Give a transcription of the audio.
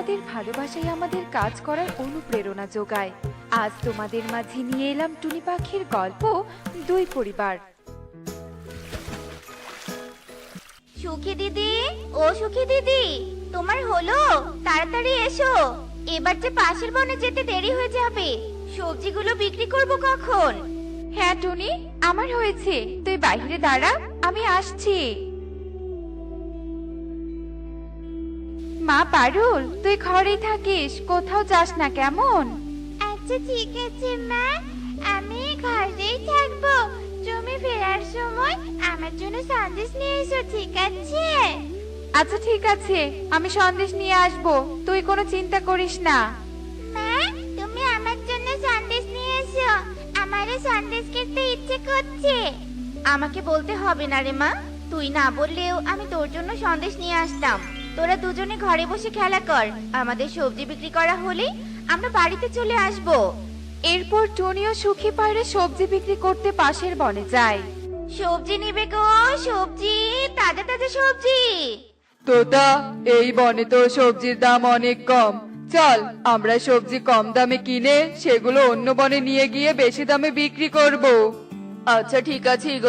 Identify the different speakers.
Speaker 1: তোমাদের ভালোবাসাই আমাদের কাজ করার অনুপ্রেরণা যোগায়। আজ তোমাদের মাঝে নিয়ে এলাম টুনি পাখির গল্প, দুই পরিবার।
Speaker 2: সুখী দিদি, ও সুখী দিদি, তোমার হলো? তাড়াতাড়ি এসো, এবার যে পাশের বনে যেতে দেরি হয়ে যাবে। সবজিগুলো বিক্রি করব কখন?
Speaker 1: হ্যাঁ টুনি, আমার হয়েছে, তুই বাইরে দাঁড়া, আমি আসছি। মা পারুল, তুই ঘরেই থাকিস, কোথাও যাস না কেমন?
Speaker 2: আচ্ছা ঠিক আছে মা, আমি ঘরেই থাকবো। তুমি ফেরার সময় আমার জন্য সন্দেশ নিয়ে এসো, ঠিক আছে?
Speaker 1: আচ্ছা ঠিক আছে, আমি সন্দেশ নিয়ে আসবো, তুই কোনো চিন্তা করিস না।
Speaker 2: মা, তুমি আমার জন্য সন্দেশ নিয়ে এসো, আমারও সন্দেশ খেতে ইচ্ছে করছে। আমাকে বলতে হবে না রে মা, তুই না বললেও আমি তোর জন্য সন্দেশ নিয়ে আসতাম। তোরা দুজনে ঘরে বসে খেলা কর, আমাদের সবজি বিক্রি করা হলে আমরা বাড়িতে চলে আসবো।
Speaker 1: এরপর টুনিও সুখী পায়রা সবজি বিক্রি করতে পাশের বনে যায়।
Speaker 2: সবজি নিবে গো, সবজি, তাজা তাজা সবজি।
Speaker 3: তোতা, এই বনে তো সবজির দাম অনেক কম। চল, আমরা সবজি কম দামে কিনে সেগুলো অন্য বনে নিয়ে গিয়ে বেশি দামে বিক্রি করব। আচ্ছা ঠিক আছে